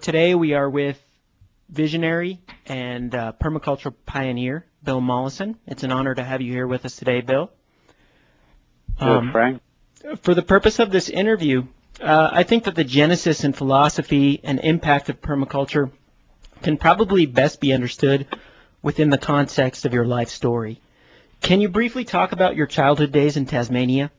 Today we are with visionary and permaculture pioneer, Bill Mollison. It's an honor to have you here with us today, Bill. Yes, Frank. For the purpose of this interview, I think that the genesis and philosophy and impact of permaculture can probably best be understood within the context of your life story. Can you briefly talk about your childhood days in Tasmania?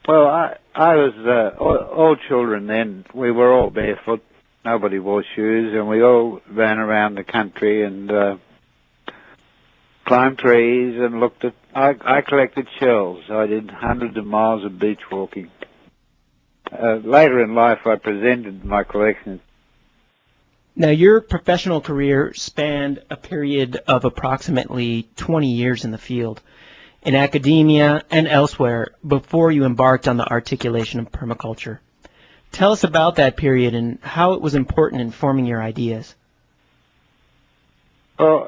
Well, I was all children then. We were all barefoot. Nobody wore shoes, and we all ran around the country and climbed trees and looked at. I collected shells. I did hundreds of miles of beach walking. Later in life, I presented my collections. Now, your professional career spanned a period of approximately 20 years in the field, in academia and elsewhere, before you embarked on the articulation of permaculture. Tell us about that period and how it was important in forming your ideas. Well,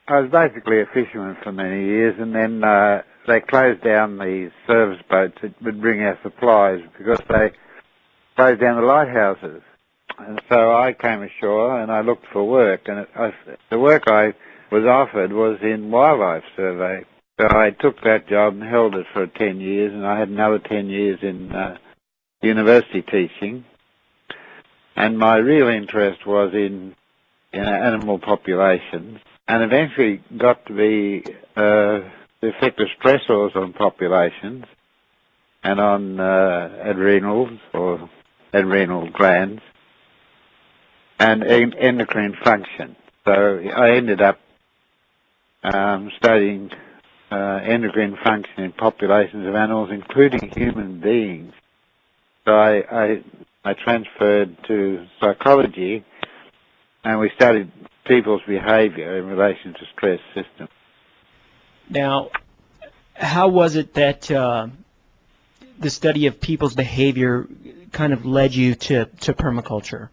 I was basically a fisherman for many years, and then they closed down the service boats that would bring our supplies because they closed down the lighthouses. And so I came ashore and I looked for work, and the work I was offered was in wildlife survey. So I took that job and held it for 10 years, and I had another 10 years in university teaching. And my real interest was in animal populations, and eventually got to be the effect of stressors on populations and on adrenals or adrenal glands and endocrine function. So I ended up studying endocrine function in populations of animals, including human beings. So I transferred to psychology, and we studied people's behavior in relation to stress systems. Now, how was it that the study of people's behavior kind of led you to permaculture?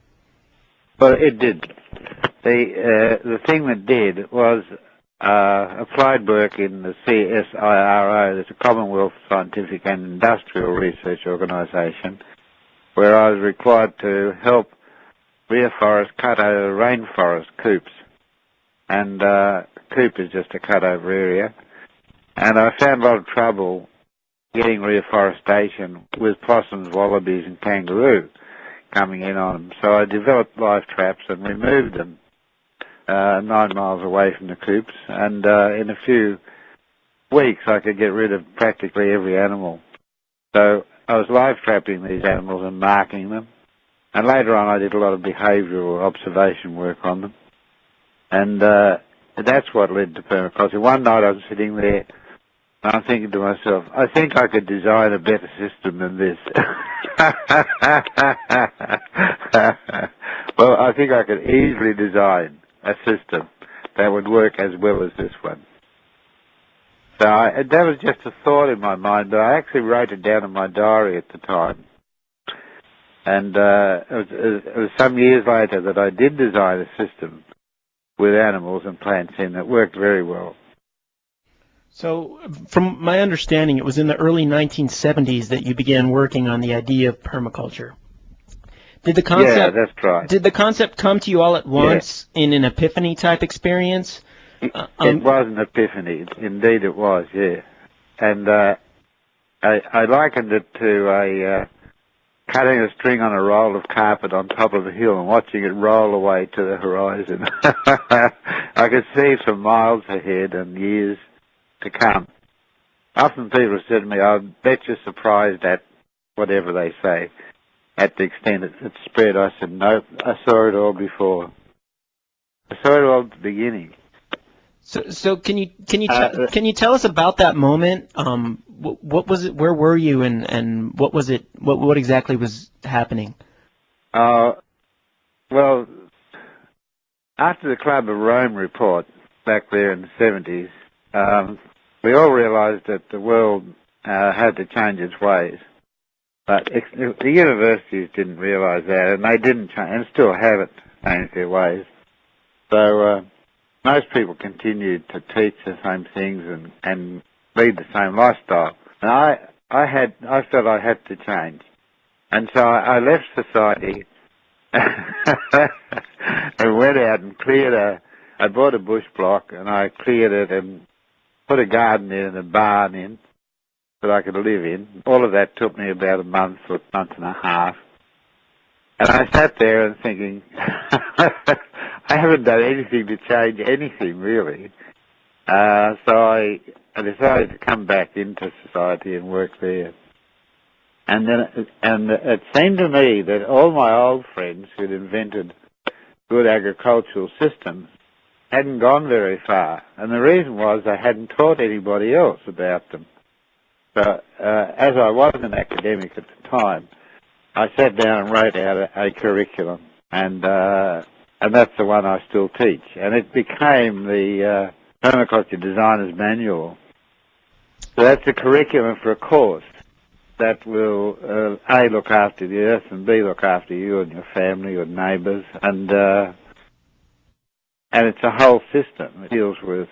Well, it did. The thing that did was applied work in the CSIRO, that's a Commonwealth Scientific and Industrial Research Organisation, where I was required to help reforest cut over rainforest coops. And coop is just a cut over area. And I found a lot of trouble getting reforestation with possums, wallabies and kangaroo coming in on them. So I developed live traps and removed them 9 miles away from the coops, and in a few weeks I could get rid of practically every animal. So I was live trapping these animals and marking them, and later on I did a lot of behavioural observation work on them, and that's what led to permaculture. One night I was sitting there and I'm thinking to myself, I think I could design a better system than this. Well, I think I could easily design a system that would work as well as this one. So that was just a thought in my mind, but I actually wrote it down in my diary at the time. And it was some years later that I did design a system with animals and plants in that worked very well. So, from my understanding, it was in the early 1970s that you began working on the idea of permaculture. Did the concept, yeah, that's right. Did the concept come to you all at once in an epiphany type experience? It was an epiphany. Indeed it was, yeah. And I likened it to cutting a string on a roll of carpet on top of a hill and watching it roll away to the horizon. I could see for miles ahead and years to come. Often people said to me, I bet you're surprised at whatever they say, at the extent it spread. I said, no, I saw it all before. I saw it all at the beginning. So can you tell us about that moment? What was it? Where were you? And what was it? What exactly was happening? Well, after the Club of Rome report back there in the 70s, we all realised that the world had to change its ways. But the universities didn't realise that, and they didn't change, and still haven't changed their ways. So most people continued to teach the same things and lead the same lifestyle. And I felt I had to change. And so I left society and went out and I bought a bush block and I cleared it and put a garden in and a barn in that I could live in. All of that took me about a month or a month and a half. And I sat there and thinking, I haven't done anything to change anything really. So I decided to come back into society and work there. And it seemed to me that all my old friends who'd invented good agricultural systems hadn't gone very far. And the reason was I hadn't taught anybody else about them. So as I was an academic at the time, I sat down and wrote out a curriculum, and that's the one I still teach. And it became the Permaculture Designer's Manual. So that's a curriculum for a course that will, A, look after the earth, and B, look after you and your family, your neighbours, and it's a whole system. It deals with,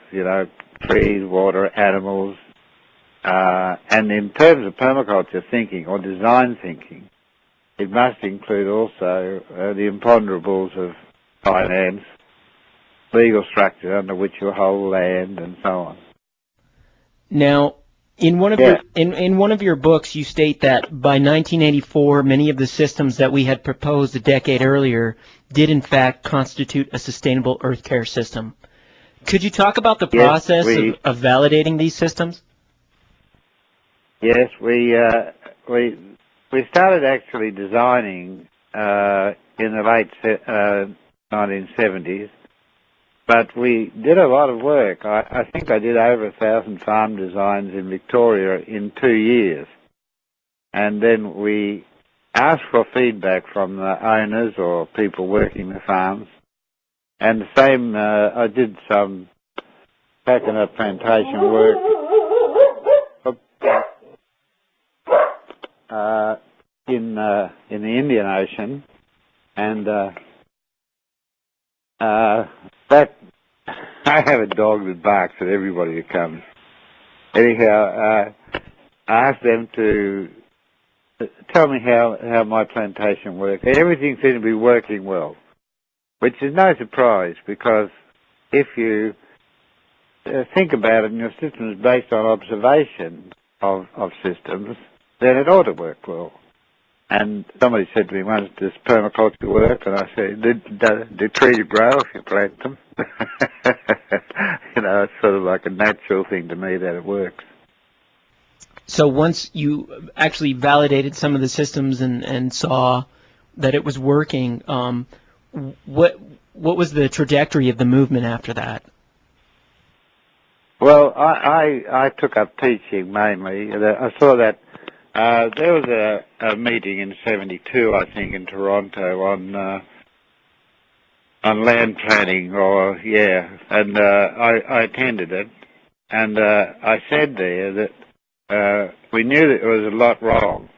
trees, water, animals, and in terms of permaculture thinking or design thinking, it must include also the imponderables of finance, legal structure under which you hold land, and so on. Now, in one of your books, you state that by 1984, many of the systems that we had proposed a decade earlier did in fact constitute a sustainable earth care system. Could you talk about the process of validating these systems? Yes, we started actually designing in the late 1970s, but we did a lot of work. I think I did over 1,000 farm designs in Victoria in 2 years. And then we asked for feedback from the owners or people working the farms. And the same, I did some coconut plantation work in the Indian Ocean, and that I have a dog that barks at everybody who comes. Anyhow, I asked them to tell me how my plantation worked. Everything seemed to be working well, which is no surprise, because if you think about it and your system is based on observation of systems, then it ought to work well. And somebody said to me once, does permaculture work? And I said, do trees grow if you plant them? It's sort of like a natural thing to me that it works. So once you actually validated some of the systems and saw that it was working, what was the trajectory of the movement after that? Well, I took up teaching mainly. I saw that there was a meeting in '72, I think, in Toronto on land planning, and I attended it, and I said there that we knew that there was a lot wrong,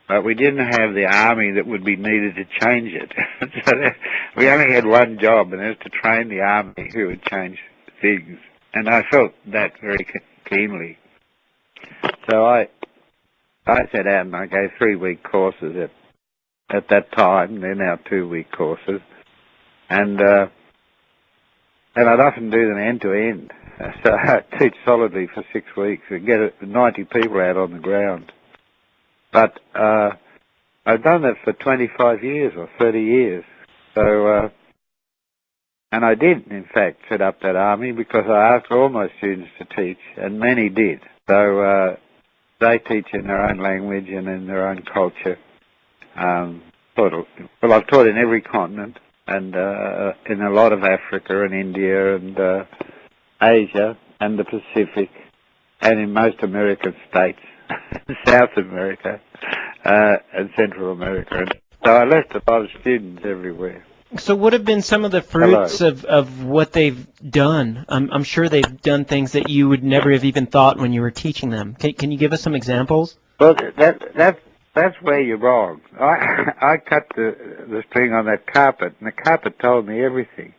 but we didn't have the army that would be needed to change it. So we only had one job, and it was to train the army who would change things, and I felt that very keenly. So I sat out and I gave 3-week courses at that time. They're now 2-week courses, and I'd often do them end to end. So I'd teach solidly for 6 weeks and get 90 people out on the ground. But I've done that for 25 years or 30 years. So and I did, in fact, set up that army because I asked all my students to teach, and many did. So they teach in their own language and in their own culture. I've taught in every continent, and in a lot of Africa and India and Asia and the Pacific, and in most American states, South America and Central America. And so I left a lot of students everywhere. So what have been some of the fruits of what they've done? I'm sure they've done things that you would never have even thought when you were teaching them. Can you give us some examples? Well, that's where you're wrong. I cut the string on that carpet, and the carpet told me everything.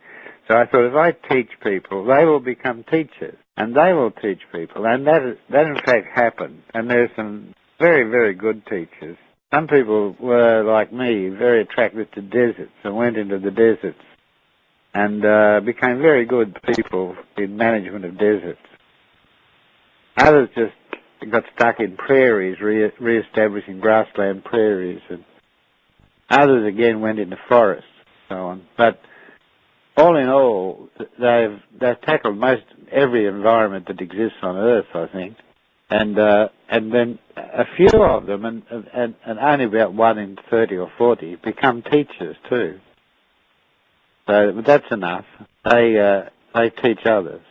So I thought, if I teach people, they will become teachers, and they will teach people. And that in fact happened. And there's some very, very good teachers. some people were, like me, very attracted to deserts and went into the deserts and became very good people in management of deserts. Others just got stuck in prairies, re-establishing grassland prairies, and others again went into forests and so on. But all in all, they've tackled most every environment that exists on Earth, I think. And then a few of them, and only about 1 in 30 or 40, become teachers too. So that's enough. They teach others.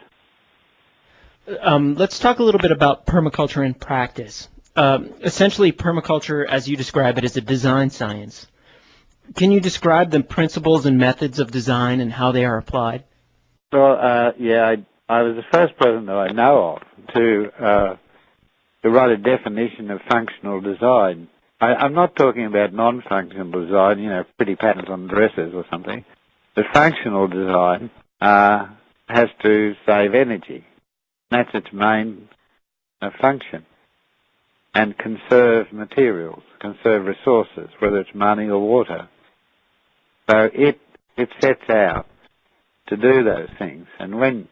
Let's talk a little bit about permaculture in practice. Essentially, permaculture, as you describe it, is a design science. Can you describe the principles and methods of design and how they are applied? Well, yeah, I was the first person that I know of to write a definition of functional design. I'm not talking about non-functional design, you know, pretty patterns on dresses or something. The functional design has to save energy. That's its main function. And conserve materials, conserve resources, whether it's money or water. So it sets out to do those things. And when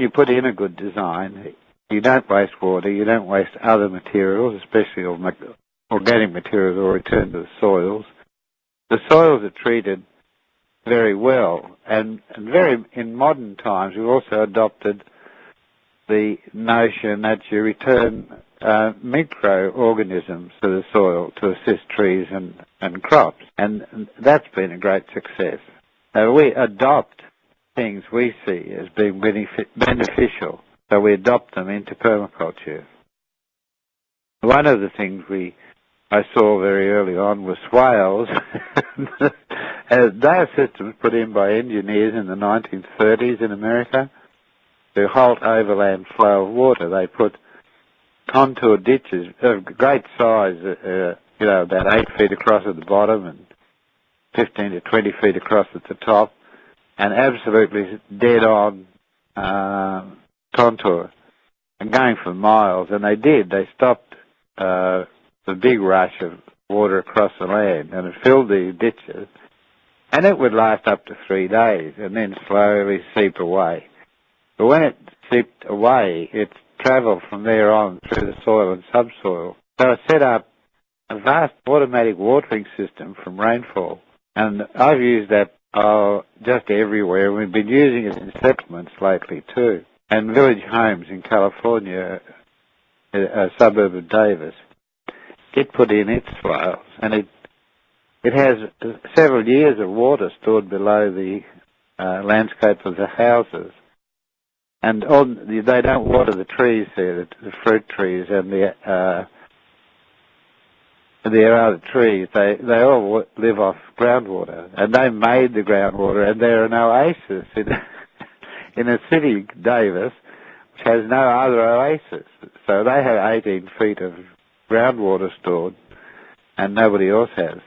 you put in a good design, you don't waste water, you don't waste other materials, especially organic materials, or return to the soils. The soils are treated very well, and in modern times we've also adopted the notion that you return microorganisms to the soil to assist trees and crops, and that's been a great success. We adopt things we see as being beneficial, so we adopt them into permaculture. One of the things I saw very early on was swales. They are systems put in by engineers in the 1930s in America to halt overland flow of water. They put contour ditches of great size, about 8 feet across at the bottom and 15 to 20 feet across at the top, and absolutely dead-on contour, and going for miles. And they did. They stopped the big rush of water across the land, and it filled the ditches, and it would last up to 3 days and then slowly seep away. But when it seeped away, it travelled from there on through the soil and subsoil. So it set up a vast automatic watering system from rainfall, and I've used that just everywhere. We've been using it in settlements lately too, and village homes in California, a suburb of Davis. It put in its swales, and it has several years of water stored below the landscape of the houses. And they don't water the trees there, the fruit trees and the other trees. They all live off groundwater, and they made the groundwater, and there are no oases in a city, Davis, which has no other oasis. So they have 18 feet of groundwater stored, and nobody else has.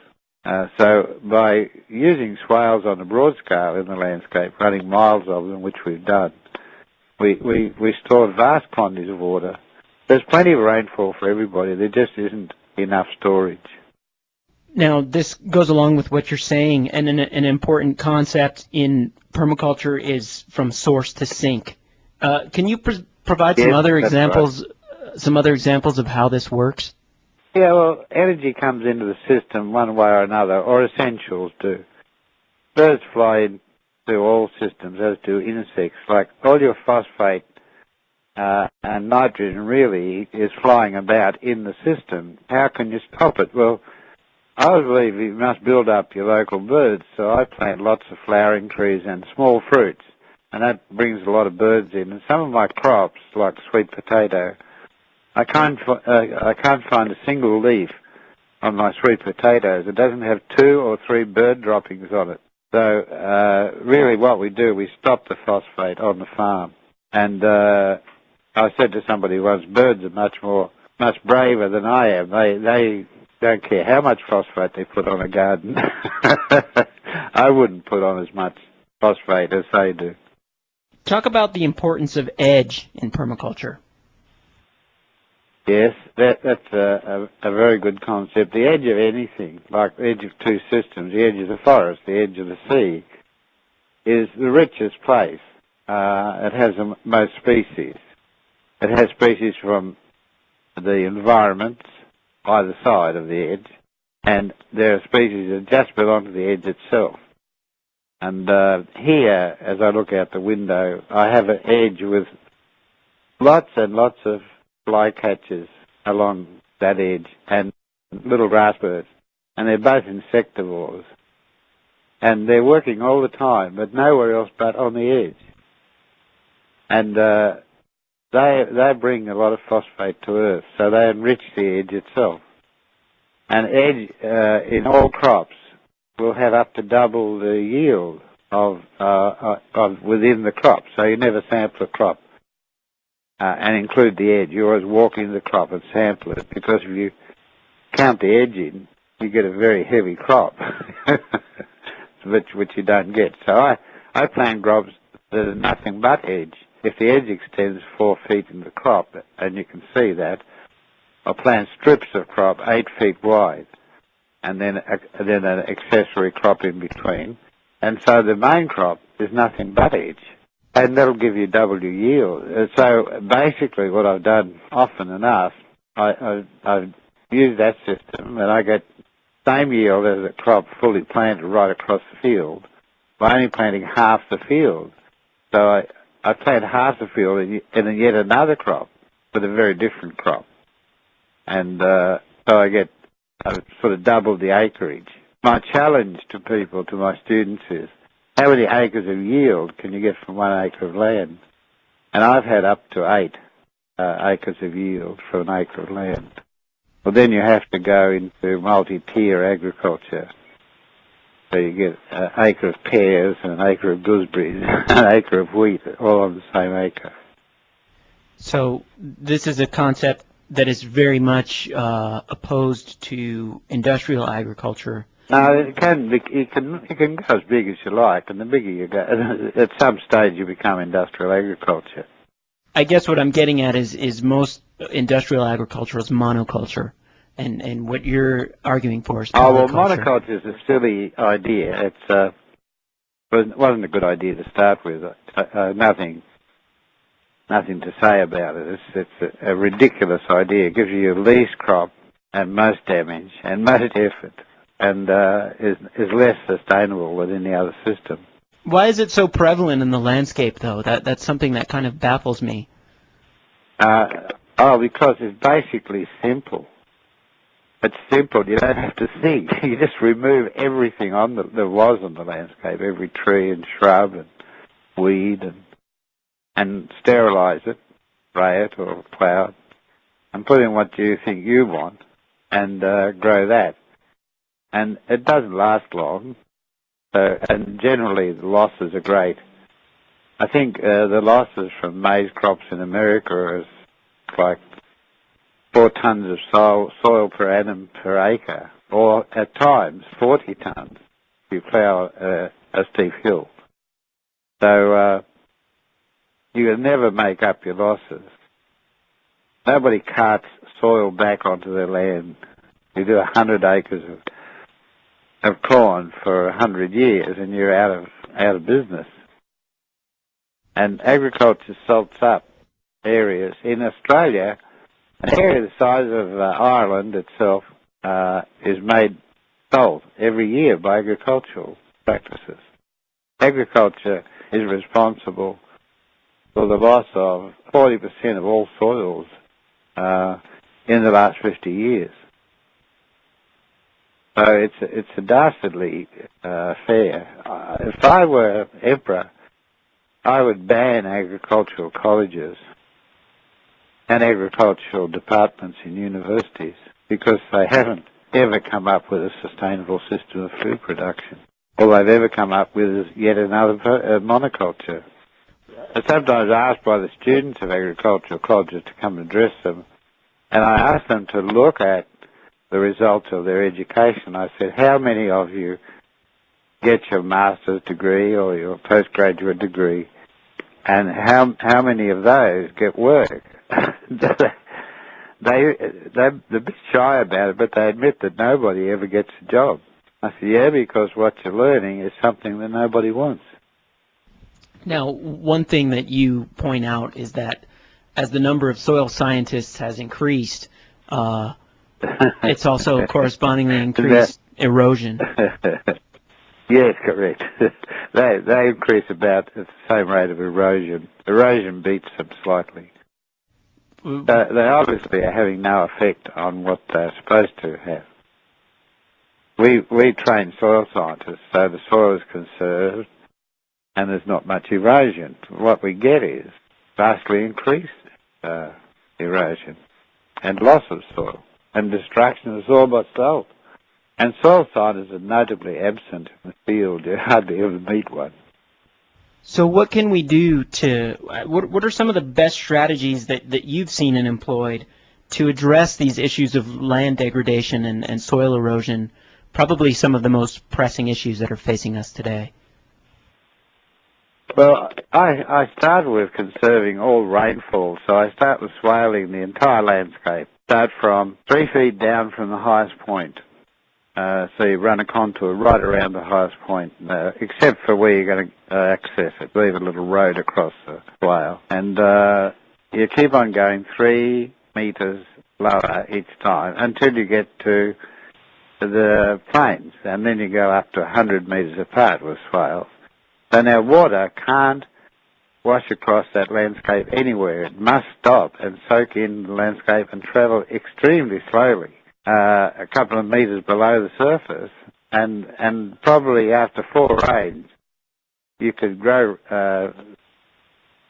So by using swales on a broad scale in the landscape, running miles of them, which we've done, we store vast quantities of water. There's plenty of rainfall for everybody. There just isn't enough storage. Now, this goes along with what you're saying, and an important concept in permaculture is from source to sink. Can you provide some other examples? Right. Some other examples of how this works? Yeah, well, energy comes into the system one way or another, or essentials do. Birds fly into all systems, as do insects. Like all your phosphate and nitrogen really is flying about in the system. How can you stop it? Well, I believe you must build up your local birds, so I plant lots of flowering trees and small fruits, and that brings a lot of birds in. And some of my crops, like sweet potato, I can't find a single leaf on my sweet potatoes that doesn't have 2 or 3 bird droppings on it. So really what we do, we stop the phosphate on the farm. And I said to somebody once, birds are much braver than I am. They don't care how much phosphate they put on a garden. I wouldn't put on as much phosphate as they do. Talk about the importance of edge in permaculture. Yes, that's a very good concept. The edge of anything, like the edge of two systems, the edge of the forest, the edge of the sea, is the richest place. It has the most species. It has species from the environment either side of the edge, and there are species that just belong to the edge itself. And here, as I look out the window, I have an edge with lots and lots of flycatchers along that edge and little grass birds, and they're both insectivores. And they're working all the time, but nowhere else but on the edge. And they bring a lot of phosphate to Earth, so they enrich the edge itself. And edge in all crops will have up to double the yield of within the crop. So you never sample a crop and include the edge. You always walk in the crop and sample it, because if you count the edge in, you get a very heavy crop, which you don't get. So I plant crops that are nothing but edge. If the edge extends 4 feet in the crop, and you can see that, I'll plant strips of crop 8 feet wide, and then an accessory crop in between. And so the main crop is nothing but edge, and that'll give you double your yield. So basically what I've done often enough, I've used that system, and I get same yield as a crop fully planted right across the field by only planting half the field. So I plant half the field and then yet another crop with a very different crop. And so I've sort of doubled the acreage. My challenge to people, to my students, is how many acres of yield can you get from 1 acre of land? And I've had up to 8 acres of yield for an acre of land. Well, then you have to go into multi-tier agriculture. So you get an acre of pears and an acre of gooseberries, an acre of wheat, all on the same acre. So this is a concept that is very much opposed to industrial agriculture. No, it can go as big as you like, and the bigger you go, at some stage you become industrial agriculture. I guess what I'm getting at is most industrial agriculture is monoculture, and what you're arguing for is polyculture. Oh, well, monoculture is a silly idea. It wasn't a good idea to start with. Nothing to say about it. It's a ridiculous idea. It gives you least crop and most damage and most effort, and is less sustainable than any other system. Why is it so prevalent in the landscape, though? That's something that kind of baffles me. Because it's basically simple. It's simple. You don't have to think. You just remove everything there was on the landscape, every tree and shrub and weed, and sterilize it, spray it or plough it, and put in what you think you want, and grow that. And it doesn't last long. And generally the losses are great. I think the losses from maize crops in America are like 4 tons of soil per annum per acre, or at times 40 tons if you plough a steep hill. So you can never make up your losses. Nobody carts soil back onto their land. You do 100 acres of corn for 100 years, and you're out of business. And agriculture salts up areas. In Australia, an area the size of Ireland itself is made salt every year by agricultural practices. Agriculture is responsible for the loss of 40% of all soils in the last 50 years. So it's a dastardly fair. If I were emperor, I would ban agricultural colleges and agricultural departments in universities, because they haven't ever come up with a sustainable system of food production. All they've ever come up with is yet another monoculture. I'm sometimes asked by the students of agricultural colleges to come and address them, and I ask them to look at the results of their education. I said, how many of you get your master's degree or your postgraduate degree, and how many of those get work? they're a bit shy about it, but they admit that nobody ever gets a job. I said, yeah, because what you're learning is something that nobody wants. Now, one thing that you point out is that as the number of soil scientists has increased, it's also correspondingly increased erosion. Yes, correct. They increase about at the same rate of erosion. Erosion beats them slightly. They obviously are having no effect on what they're supposed to have. We train soil scientists, so the soil is conserved and there's not much erosion. What we get is vastly increased erosion and loss of soil and destruction of soil by salt. And soil scientists are notably absent in the field. You hardly ever meet one. So what can we do to, what are some of the best strategies that you've seen and employed to address these issues of land degradation and soil erosion, probably some of the most pressing issues that are facing us today? Well, I started with conserving all rainfall, so I start with swaling the entire landscape. Start from 3 feet down from the highest point. So you run a contour right around the highest point, except for where you're going to access it. Leave a little road across the swale. And you keep on going 3 meters lower each time until you get to the plains. And then you go up to 100 meters apart with swales. So now water can't wash across that landscape anywhere. It must stop and soak in the landscape and travel extremely slowly. A couple of meters below the surface, and probably after 4 rains, you could grow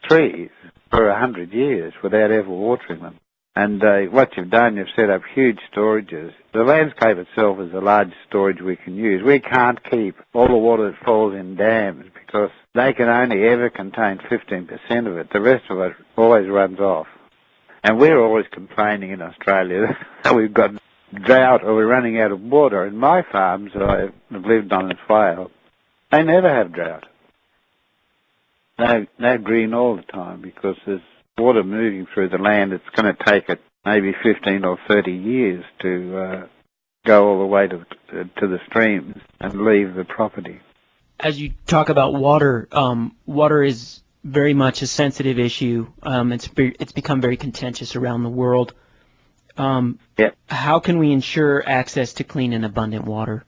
trees for 100 years without ever watering them. And what you've done, you've set up huge storages. The landscape itself is the largest storage we can use. We can't keep all the water that falls in dams because they can only ever contain 15% of it. The rest of it always runs off. And we're always complaining in Australia that we've got drought or we're running out of water. In my farms that I've lived on in Wales, they never have drought. They're green all the time because there's water moving through the land. It's going to take it maybe 15 or 30 years to go all the way to the streams and leave the property. As you talk about water, water is very much a sensitive issue. It's become very contentious around the world. How can we ensure access to clean and abundant water?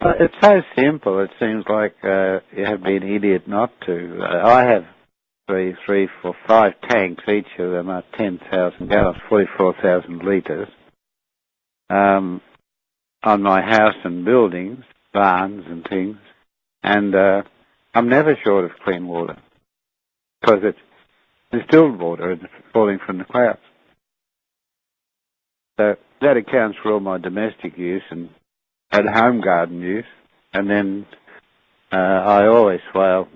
It's so simple. It seems like you have to be an idiot not to. I have 3, 4, 5 tanks. Each of them are 10,000 gallons, 44,000 litres. On my house and buildings, barns and things. And I'm never short of clean water because it's distilled water and falling from the clouds. So that accounts for all my domestic use and at-home garden use. And then I always swale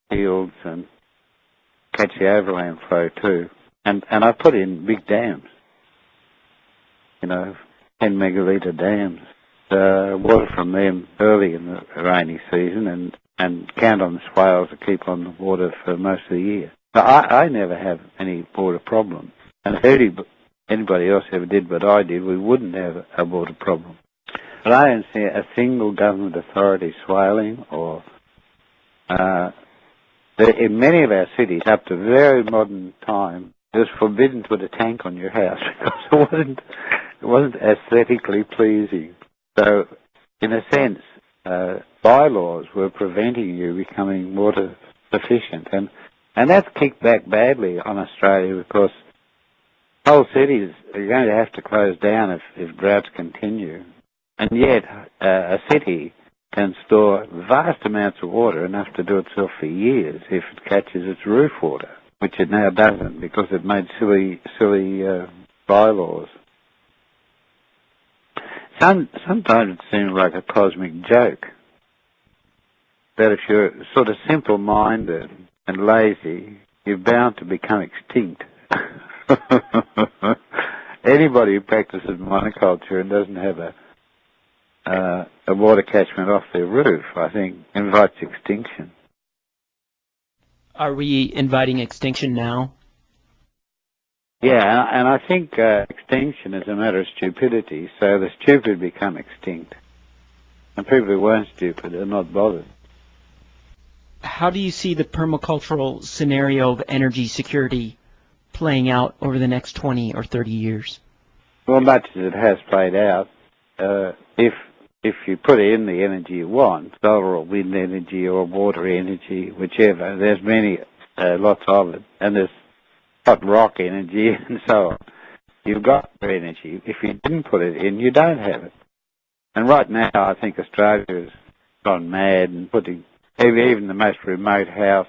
fields and catch the overland flow too. And I put in big dams, 10 megalitre dams. Water from them early in the rainy season and count on the swales to keep on the water for most of the year. But I never have any water problem. And if anybody else ever did what I did, we wouldn't have a water problem. But I don't see a single government authority swaling or in many of our cities, up to very modern time, it was forbidden to put a tank on your house because it wasn't aesthetically pleasing. So, in a sense, bylaws were preventing you becoming water sufficient, and that's kicked back badly on Australia because whole cities are going to have to close down if droughts continue. And yet, a city can store vast amounts of water, enough to do itself for years, if it catches its roof water, which it now doesn't because it made silly bylaws. Sometimes it seems like a cosmic joke that if you're sort of simple-minded and lazy, you're bound to become extinct. Anybody who practices monoculture and doesn't have a water catchment off their roof, I think, invites extinction. Are we inviting extinction now? Yeah, and I think extinction is a matter of stupidity, so the stupid become extinct. And people who weren't stupid are not bothered. How do you see the permacultural scenario of energy security playing out over the next 20 or 30 years? Well, much as it has played out, if you put in the energy you want, solar or wind energy or water energy, whichever, there's many, lots of it, and there's hot rock energy and so on. You've got energy. If you didn't put it in, you don't have it. And right now, I think Australia has gone mad and putting even the most remote house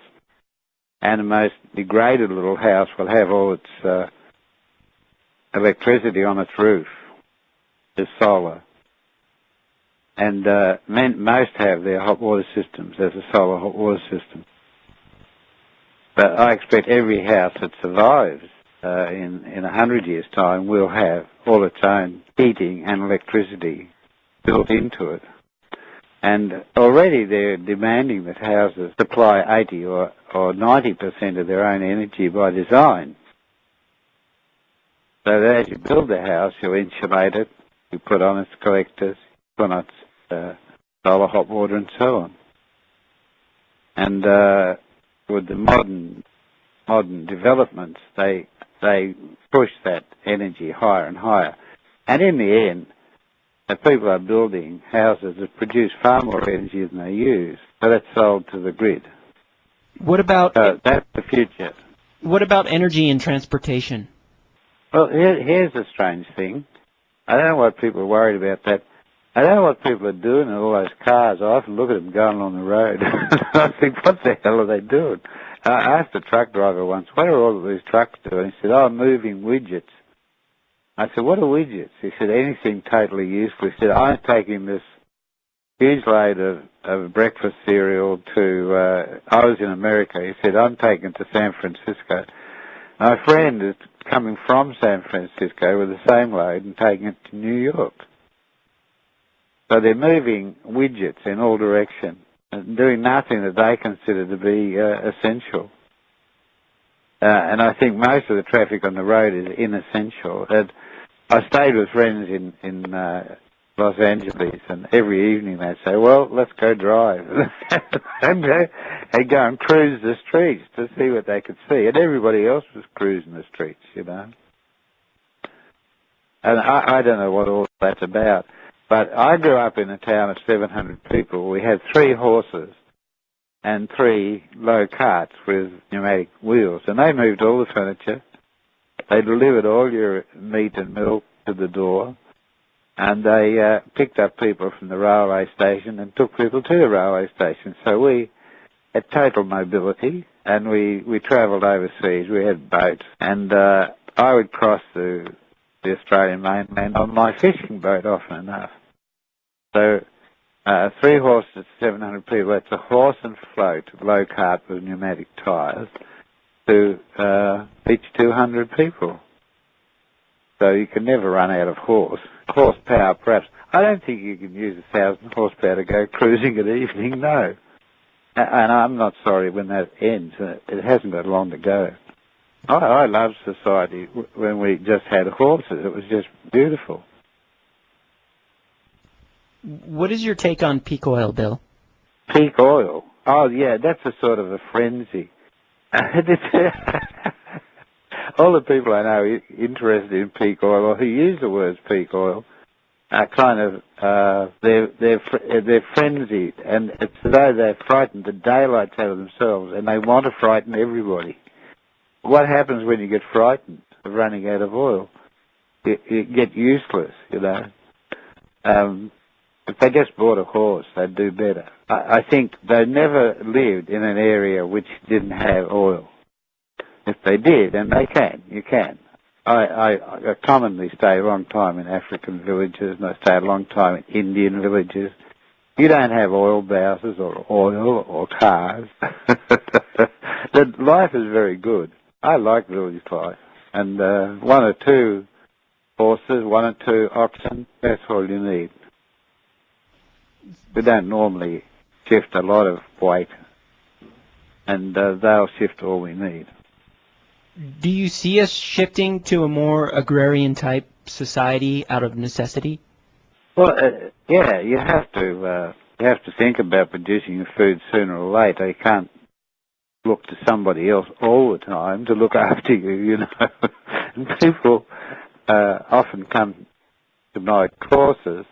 and the most degraded little house will have all its electricity on its roof. There's solar. And most have their hot water systems as a solar hot water system. But I expect every house that survives in 100 years' time will have all its own heating and electricity built into it. And already they're demanding that houses supply 80 or 90% of their own energy by design. So that as you build the house, you insulate it, you put on its collectors, put on its solar hot water and so on. And with the modern developments, they push that energy higher and higher. And in the end, people are building houses that produce far more energy than they use, so that's sold to the grid. What about that's the future. What about energy and transportation? Well, here's a strange thing. I don't know what people are worried about that. I don't know what people are doing in all those cars. I often look at them going along the road. I think, what the hell are they doing? I asked a truck driver once, what are all of these trucks doing? He said, moving widgets. I said, what are widgets? He said, anything totally useful. He said, I'm taking this huge load of breakfast cereal to, I was in America. He said, I'm taking it to San Francisco. My friend is coming from San Francisco with the same load and taking it to New York. So they're moving widgets in all directions and doing nothing that they consider to be essential. And I think most of the traffic on the road is inessential. And I stayed with friends in Los Angeles, and every evening they'd say, well, let's go drive. And they'd go and cruise the streets to see what they could see. And everybody else was cruising the streets, you know. And I don't know what all that's about. But I grew up in a town of 700 people. We had 3 horses and 3 low carts with pneumatic wheels, and they moved all the furniture. They delivered all your meat and milk to the door, and they picked up people from the railway station and took people to the railway station. So we had total mobility, and we travelled overseas. We had boats, and I would cross the Australian mainland on my fishing boat often enough. So 3 horses, 700 people, that's a horse and float, low cart with pneumatic tyres, to each 200 people. So you can never run out of horsepower, perhaps. I don't think you can use 1,000 horsepower to go cruising at evening, no. And I'm not sorry when that ends. It hasn't got long to go. I love society when we just had horses. It was just beautiful. What is your take on peak oil, Bill? Peak oil? Oh, yeah, that's a sort of a frenzy. All the people I know interested in peak oil or who use the words peak oil are kind of, they're frenzied, and it's as though they're frightened the daylights out of themselves, and they want to frighten everybody. What happens when you get frightened of running out of oil? You get useless, you know. If they just bought a horse, they'd do better. I think they never lived in an area which didn't have oil. If they did, and they can, you can. I commonly stay a long time in African villages, and I stay a long time in Indian villages. You don't have oil houses or oil or cars. The life is very good. I like village life. And 1 or 2 horses, 1 or 2 oxen, that's all you need. We don't normally shift a lot of weight, and they'll shift all we need. Do you see us shifting to a more agrarian-type society out of necessity? Well, yeah, you have to think about producing your food sooner or later. You can't look to somebody else all the time to look after you, you know. And people often come to my courses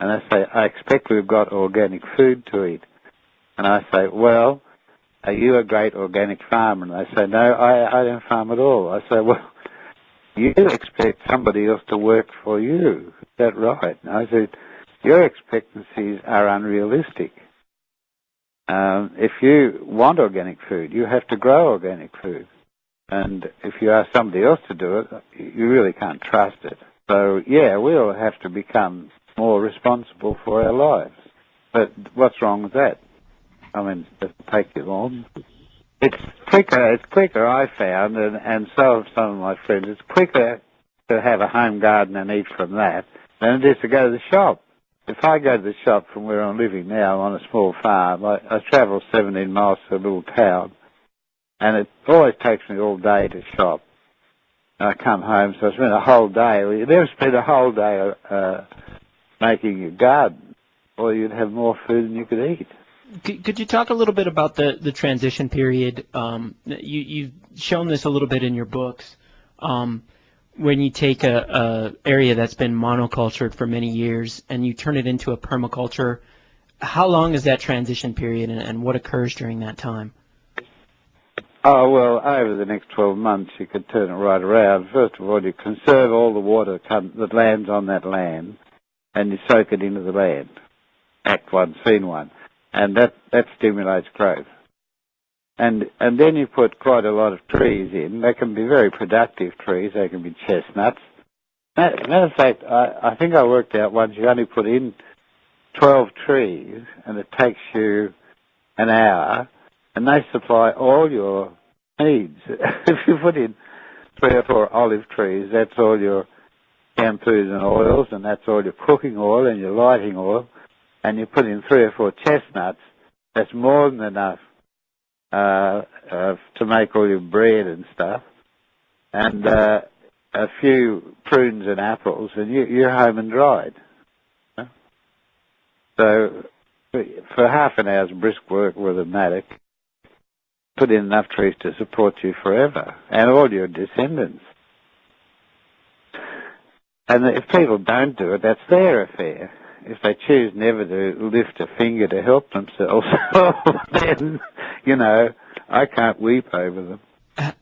and they say, I expect we've got organic food to eat. And I say, well, are you a great organic farmer? And they say, no, I don't farm at all. I say, well, you expect somebody else to work for you. Is that right? And I said, your expectancies are unrealistic. If you want organic food, you have to grow organic food. And if you ask somebody else to do it, you really can't trust it. So, yeah, we'll have to become more responsible for our lives. But what's wrong with that? I mean, it doesn't take you long. It's quicker, I found, and so have some of my friends. It's quicker to have a home garden and eat from that than it is to go to the shop. If I go to the shop from where I'm living now on a small farm, I travel 17 miles to a little town, and it always takes me all day to shop. And I come home, so I spend a whole day. Well, you never spend a whole day making your garden, or you'd have more food than you could eat. Could you talk a little bit about the transition period? You've shown this a little bit in your books. When you take a area that's been monocultured for many years and you turn it into a permaculture, how long is that transition period and what occurs during that time? Oh, well, over the next 12 months you could turn it right around. First of all, you conserve all the water that lands on that land and you soak it into the land. Act one, scene one. And that stimulates growth. And then you put quite a lot of trees in. They can be very productive trees. They can be chestnuts. Matter of fact, I think I worked out once you only put in 12 trees and it takes you an hour and they supply all your needs. If you put in 3 or 4 olive trees, that's all your shampoos and oils and that's all your cooking oil and your lighting oil. And you put in 3 or 4 chestnuts, that's more than enough to make all your bread and stuff. And a few prunes and apples, and you're home and dried. So for half an hour's brisk work with a mattock, put in enough trees to support you forever, and all your descendants. And if people don't do it, that's their affair. If they choose never to lift a finger to help themselves, then, you know, I can't weep over them.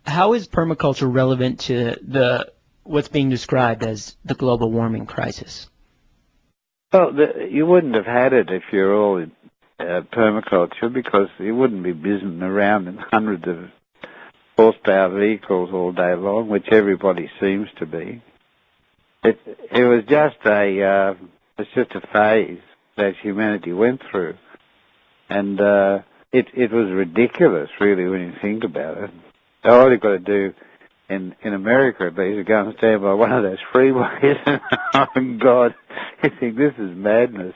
How is permaculture relevant to what's being described as the global warming crisis? Well, you wouldn't have had it if you're all in permaculture because you wouldn't be buzzing around in hundreds of horsepower vehicles all day long, which everybody seems to be. It was just it's just a phase that humanity went through. And it was ridiculous, really, when you think about it. All you've got to do, in America at least, is go and stand by one of those freeways and, oh, God, you think this is madness.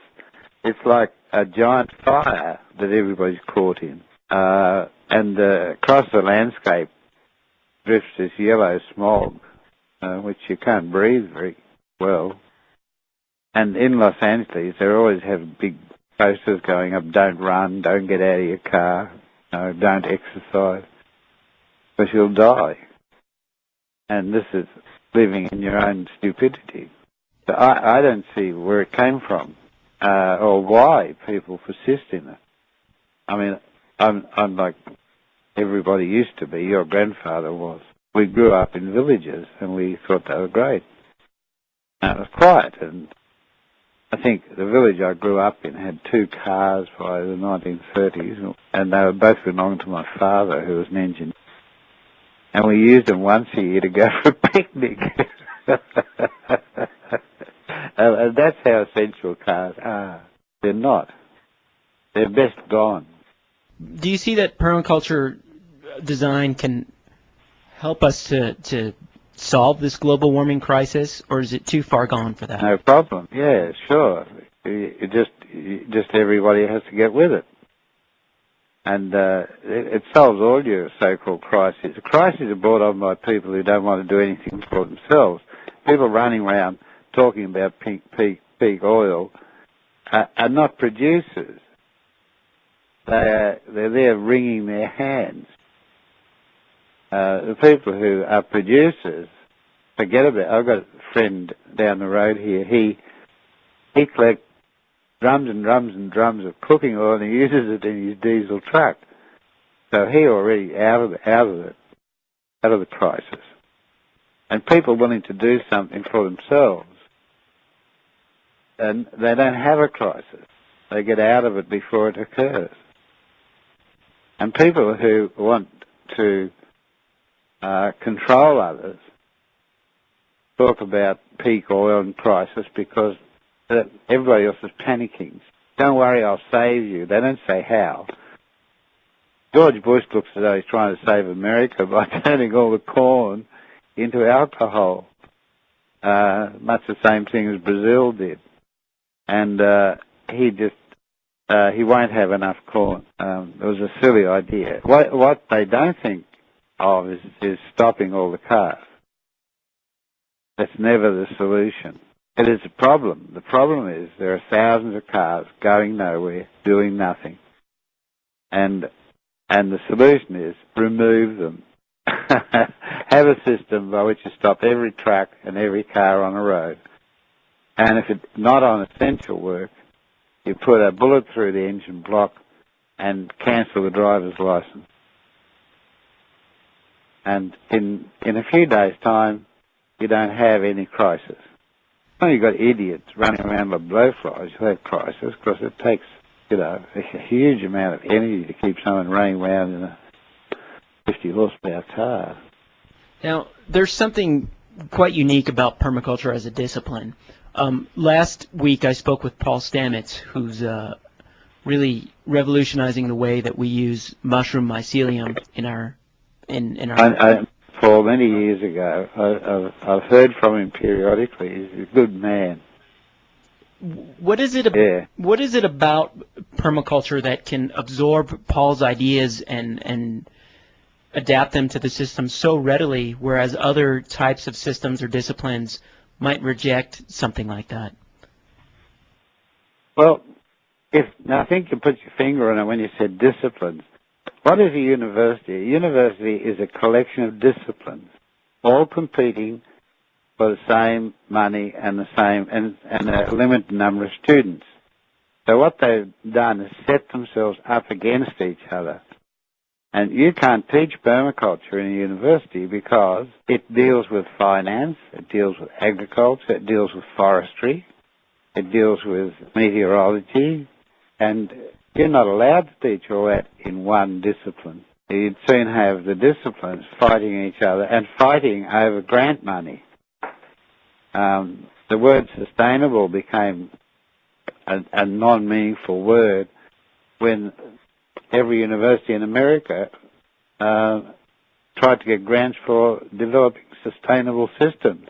It's like a giant fire that everybody's caught in. And across the landscape drifts this yellow smog, which you can't breathe very well. And in Los Angeles, they always have big posters going up, don't run, don't get out of your car, don't exercise, because you'll die. And this is living in your own stupidity. So I don't see where it came from, or why people persist in it. I mean, I'm like everybody used to be, your grandfather was. We grew up in villages, and we thought they were great. And it was quiet, and I think the village I grew up in had 2 cars by the 1930s, and they both belonged to my father, who was an engineer. And we used them once a year to go for a picnic. And that's how essential cars are. They're not. They're best gone. Do you see that permaculture design can help us to solve this global warming crisis, or is it too far gone for that? No problem. Yeah, sure. Just everybody has to get with it. And it solves all your so-called crises. The crises are brought on by people who don't want to do anything for themselves. People running around talking about peak oil are not producers. They're there wringing their hands. The people who are producers forget about it. I've got a friend down the road here. He collects drums and drums and drums of cooking oil, and he uses it in his diesel truck. So he already out of the crisis. And people willing to do something for themselves, and they don't have a crisis. They get out of it before it occurs. And people who want to control others talk about peak oil and crisis because everybody else is panicking. Don't worry, I'll save you. They don't say how. George Bush looks as though he's trying to save America by turning all the corn into alcohol. Much the same thing as Brazil did. And he won't have enough corn. It was a silly idea. What they don't think of is stopping all the cars. That's never the solution. It is a problem. The problem is there are thousands of cars going nowhere, doing nothing. And the solution is remove them. Have a system by which you stop every truck and every car on a road. And if it's not on essential work, you put a bullet through the engine block and cancel the driver's license. And in a few days' time, you don't have any crisis. Well, you've got idiots running around with blowflies who have crisis because it takes, a huge amount of energy to keep someone running around in a 50 horsepower car. Now, there's something quite unique about permaculture as a discipline. Last week I spoke with Paul Stamets, who's really revolutionizing the way that we use mushroom mycelium in our. Paul, many years ago, I've heard from him periodically. He's a good man. What is it about permaculture that can absorb Paul's ideas and adapt them to the system so readily, whereas other types of systems or disciplines might reject something like that? Well, I think you put your finger on it when you said disciplines. What is a university? A university is a collection of disciplines, all competing for the same money and the same and a limited number of students. So what they've done is set themselves up against each other. And you can't teach permaculture in a university because it deals with finance, it deals with agriculture, it deals with forestry, it deals with meteorology, and you're not allowed to teach all that in one discipline. You'd soon have the disciplines fighting each other and fighting over grant money. The word sustainable became a non-meaningful word when every university in America tried to get grants for developing sustainable systems,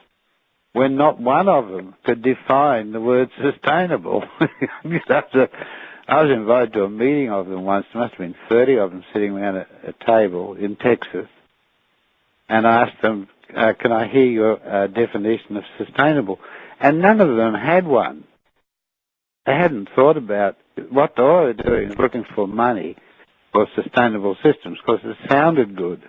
when not one of them could define the word sustainable. I was invited to a meeting of them once. There must have been 30 of them sitting around a table in Texas. And I asked them, can I hear your definition of sustainable? And none of them had one. They hadn't thought about what they were doing, looking for money for sustainable systems, because it sounded good.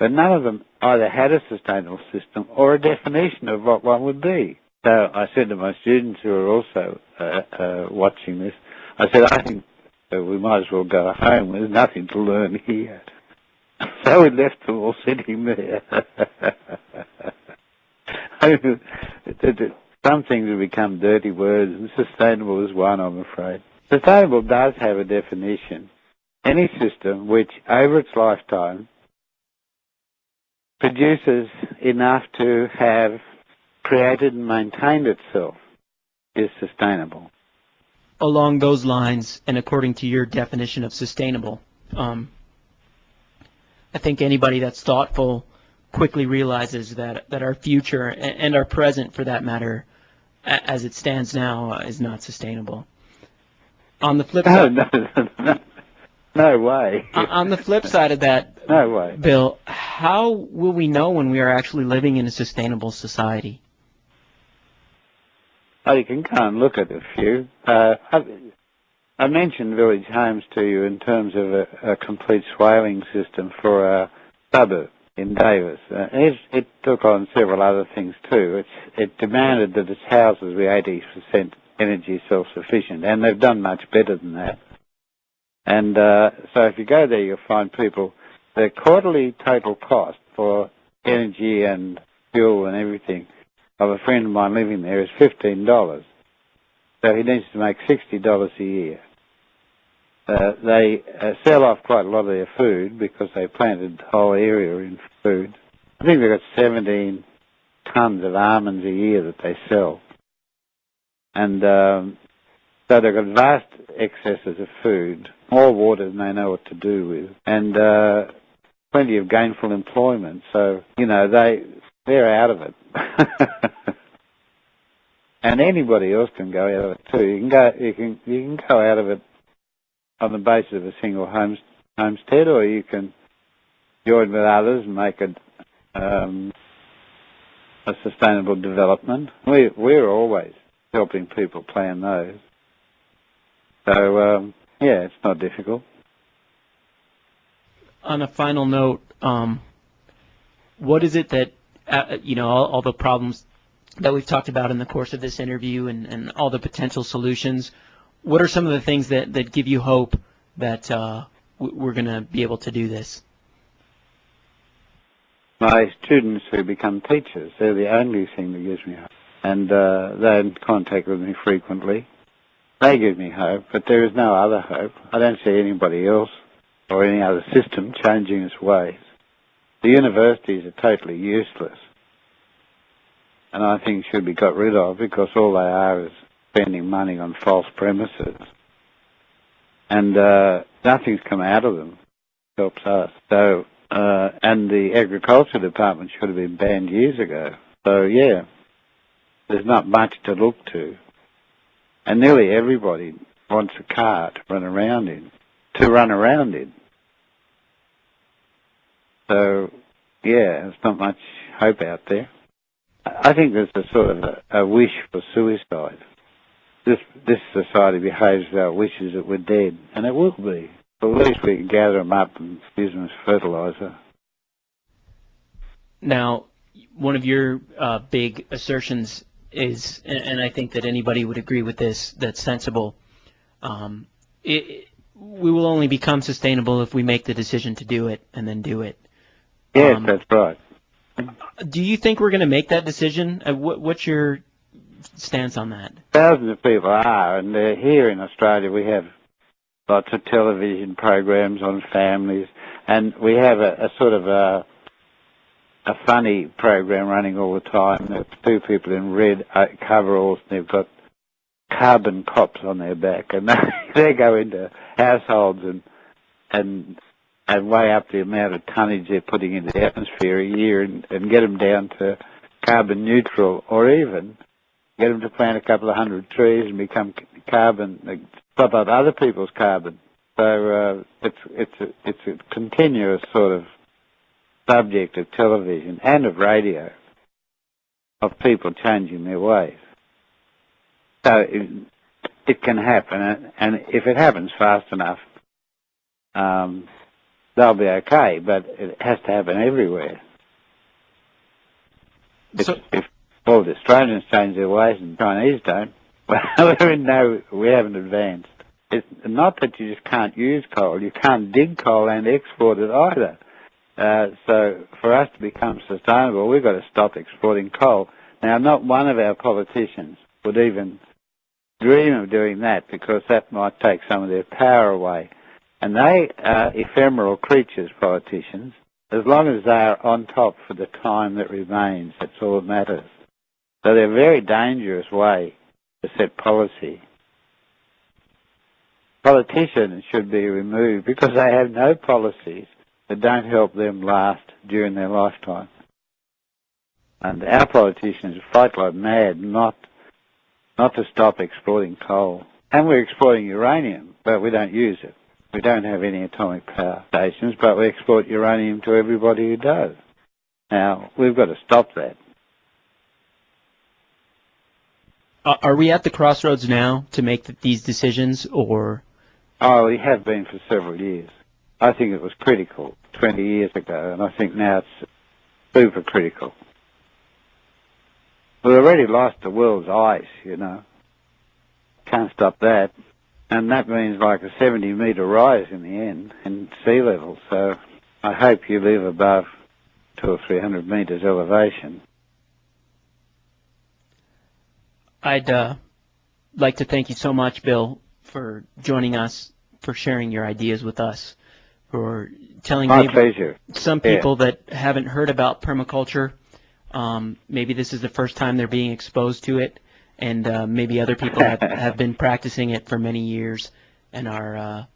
But none of them either had a sustainable system or a definition of what one would be. So I said to my students who are also watching this, I said, I think we might as well go home. There's nothing to learn here. So we left them all sitting there. Some things have become dirty words, and sustainable is one, I'm afraid. Sustainable does have a definition. Any system which, over its lifetime, produces enough to have created and maintained itself is sustainable. Along those lines, and according to your definition of sustainable, I think anybody that's thoughtful quickly realizes that our future, and our present for that matter, as it stands now, is not sustainable. On the flip side... No way. On the flip side of that, No way. Bill, how will we know when we are actually living in a sustainable society? Oh, you can go and look at a few. I mentioned village homes to you in terms of a complete swaling system for a suburb in Davis. It took on several other things too. It demanded that its houses be 80% energy self-sufficient, and they've done much better than that. And so if you go there, you'll find people, their quarterly total cost for energy and fuel and everything of a friend of mine living there is $15. So he needs to make $60 a year. They sell off quite a lot of their food because they planted the whole area in food. I think they've got 17 tons of almonds a year that they sell. And so they've got vast excesses of food, more water than they know what to do with, and plenty of gainful employment. So, you know, they're out of it. And anybody else can go out of it too. You can go out of it on the basis of a single homestead, or you can join with others and make it a sustainable development. We're always helping people plan those. So, yeah, it's not difficult. On a final note, what is it that, all the problems that we've talked about in the course of this interview and all the potential solutions, what are some of the things that give you hope that we're going to be able to do this? My students who become teachers, they're the only thing that gives me hope. And they're in contact with me frequently. They give me hope, but there is no other hope. I don't see anybody else or any other system changing its ways. The universities are totally useless, and I think should be got rid of because all they are is spending money on false premises. And nothing's come out of them. It helps us. So, and the agriculture department should have been banned years ago. So, yeah, there's not much to look to. And nearly everybody wants a car to run around in. So, yeah, there's not much hope out there. I think there's a sort of a wish for suicide. This society behaves as though it wishes it were dead, and it will be. But at least we can gather them up and use them as fertilizer. Now, one of your big assertions is, and I think that anybody would agree with this, that's sensible, we will only become sustainable if we make the decision to do it and then do it. Yes, that's right. Do you think we're going to make that decision? What's your stance on that? Thousands of people are, and here in Australia we have lots of television programs on families, and we have a sort of a funny program running all the time. There's two people in red coveralls, and they've got carbon cops on their back, and they go into households and weigh up the amount of tonnage they're putting into the atmosphere a year and get them down to carbon neutral, or even get them to plant a couple of hundred trees and become carbon, stop up other people's carbon. So it's a continuous sort of subject of television and of radio of people changing their ways. So it can happen, and if it happens fast enough, they'll be okay, but it has to happen everywhere. If all the Australians change their ways and Chinese don't, well, we haven't advanced. It's not that you just can't use coal. You can't dig coal and export it either. So for us to become sustainable, we've got to stop exporting coal. Now, not one of our politicians would even dream of doing that because that might take some of their power away. And they are ephemeral creatures, politicians. As long as they are on top for the time that remains, that's all that matters. So they're a very dangerous way to set policy. Politicians should be removed because they have no policies that don't help them last during their lifetime. And our politicians fight like mad not to stop exporting coal. And we're exporting uranium, but we don't use it. We don't have any atomic power stations, but we export uranium to everybody who does. Now, we've got to stop that. Are we at the crossroads now to make these decisions, or? Oh, we have been for several years. I think it was critical 20 years ago, and I think now it's super critical. We've already lost the world's ice, you know. Can't stop that. And that means like a 70-metre rise in the end in sea level. So I hope you live above 200 or 300 metres elevation. I'd like to thank you so much, Bill, for joining us, for sharing your ideas with us, for telling some people that haven't heard about permaculture. Maybe this is the first time they're being exposed to it, and maybe other people have been practicing it for many years and are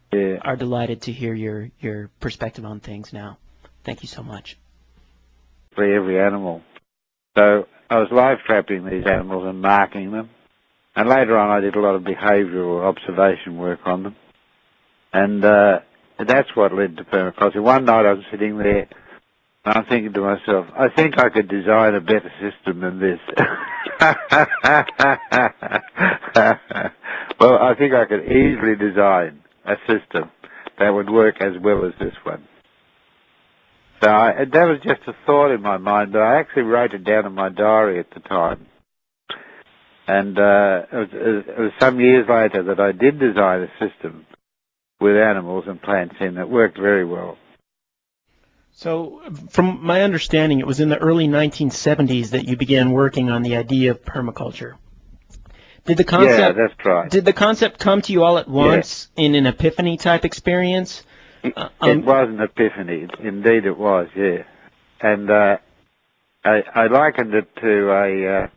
delighted to hear your perspective on things now. Thank you so much. For every animal. So I was live trapping these animals and marking them, and later on I did a lot of behavioural observation work on them, and that's what led to permaculture. One night I was sitting there and I'm thinking to myself, I think I could design a better system than this. Well, I think I could easily design a system that would work as well as this one. So that was just a thought in my mind, but I actually wrote it down in my diary at the time. And it was some years later that I did design a system with animals and plants in that worked very well. So from my understanding, it was in the early 1970s that you began working on the idea of permaculture. Did the concept, yeah, that's right. Did the concept come to you all at once in an epiphany type experience? It was an epiphany. Indeed it was, yeah. And I likened it to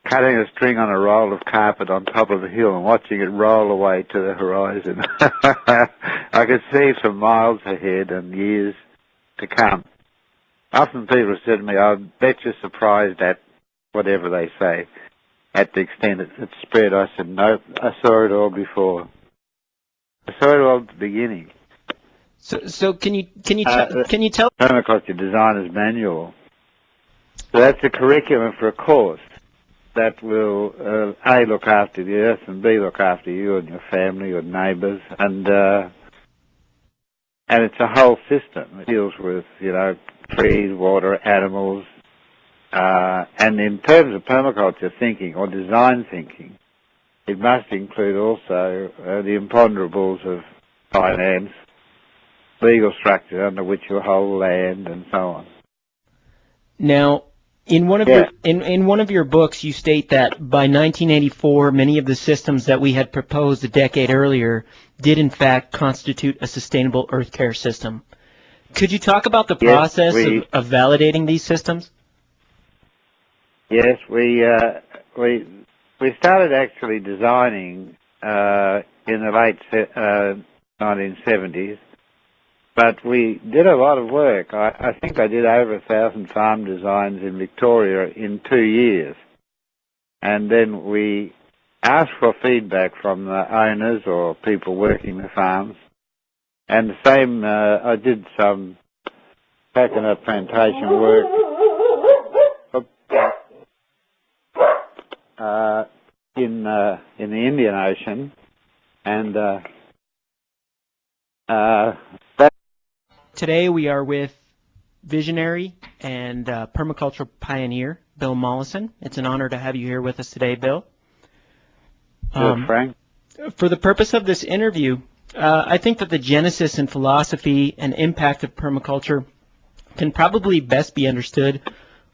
cutting a string on a roll of carpet on top of a hill and watching it roll away to the horizon. I could see for miles ahead and years to come. Often people have said to me, I bet you're surprised at whatever they say, at the extent it's spread. I said, no, I saw it all before. I saw it all at the beginning. So can you tell? Permaculture Designer's Manual. So that's a curriculum for a course that will A, look after the earth, and B, look after you and your family, your neighbours, and it's a whole system. It deals with, you know, trees, water, animals, and in terms of permaculture thinking or design thinking, it must include also the imponderables of finance, legal structure under which you hold land, and so on. Now, in one of your books, you state that by 1984, many of the systems that we had proposed a decade earlier did in fact constitute a sustainable earth care system. Could you talk about the process of validating these systems? Yes, we started actually designing in the late 1970s. But we did a lot of work. I think I did over 1,000 farm designs in Victoria in 2 years. And then we asked for feedback from the owners or people working the farms. And the same, I did some coconut plantation work in the Indian Ocean. And today we are with visionary and permaculture pioneer Bill Mollison. It's an honor to have you here with us today, Bill. Good, Frank. For the purpose of this interview, I think that the genesis and philosophy and impact of permaculture can probably best be understood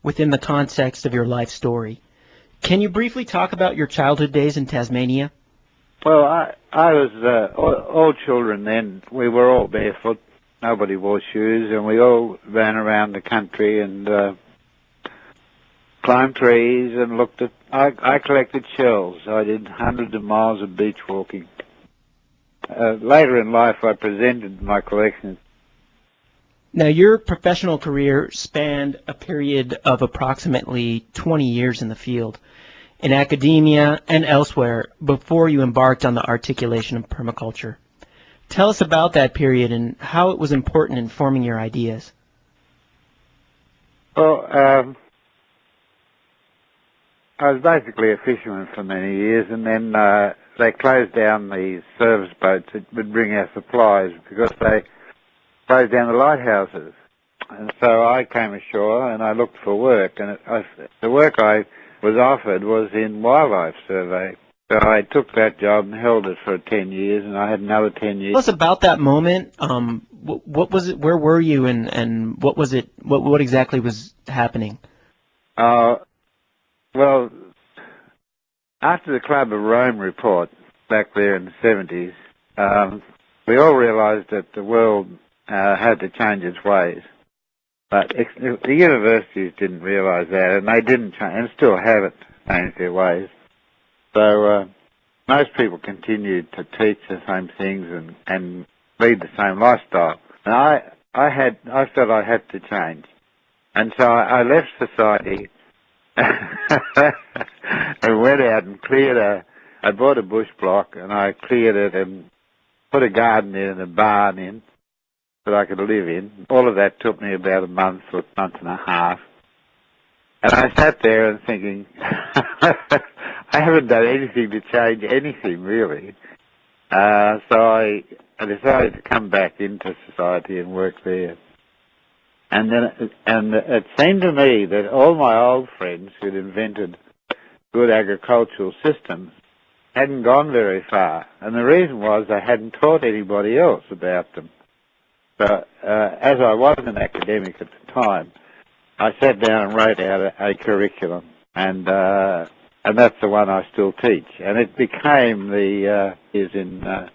within the context of your life story. Can you briefly talk about your childhood days in Tasmania? Well, I was all children then. We were all barefoot. Nobody wore shoes, and we all ran around the country and climbed trees and looked at. I collected shells. I did hundreds of miles of beach walking. Later in life, I presented my collections. Now, your professional career spanned a period of approximately 20 years in the field, in academia and elsewhere, before you embarked on the articulation of permaculture. Tell us about that period and how it was important in forming your ideas. Well, I was basically a fisherman for many years, and then they closed down the service boats that would bring our supplies because they closed down the lighthouses. And so I came ashore and I looked for work, and the work I was offered was in wildlife survey. So I took that job and held it for 10 years, and I had another 10 years. Tell us about that moment. What was it? Where were you, and what was it? What exactly was happening? Well, after the Club of Rome report back there in the 70s, we all realised that the world had to change its ways. But the universities didn't realise that, and they didn't change, and still haven't changed their ways. So most people continued to teach the same things and lead the same lifestyle. And I felt I had to change. And so I left society and went out and I bought a bush block and I cleared it and put a garden in and a barn in that I could live in. All of that took me about a month or a month and a half. And I sat there and thinking, I haven't done anything to change anything, really. So I decided to come back into society and work there. And it seemed to me that all my old friends who'd invented good agricultural systems hadn't gone very far. And the reason was they hadn't taught anybody else about them. So as I was an academic at the time, I sat down and wrote out a curriculum, and that's the one I still teach. And it became is in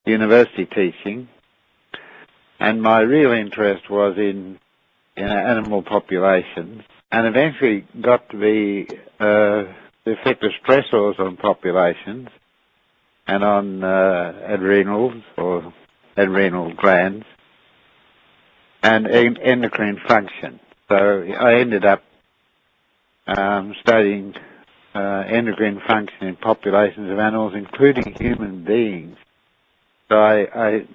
university teaching. And my real interest was in animal populations, and eventually got to be the effect of stressors on populations and on adrenals or adrenal glands and endocrine function. So I ended up studying endocrine function in populations of animals, including human beings. So I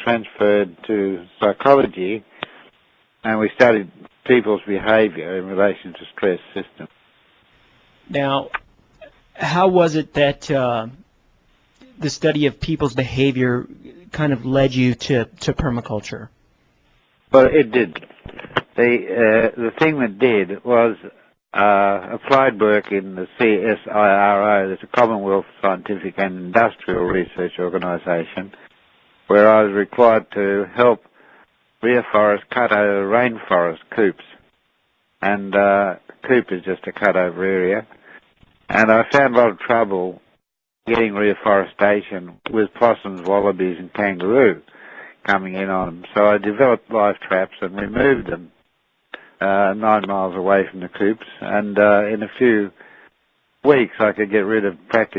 transferred to psychology, and we studied people's behavior in relation to stress systems. Now, how was it that the study of people's behavior kind of led you to permaculture? Well, it did. The thing that did was applied work in the CSIRO, that's a Commonwealth Scientific and Industrial Research Organisation, where I was required to help reforest cut-over rainforest coops. And coop is just a cut-over area. And I found a lot of trouble getting reforestation with possums, wallabies and kangaroo coming in on them. So I developed live traps and removed them 9 miles away from the coops. And in a few weeks I could get rid of practically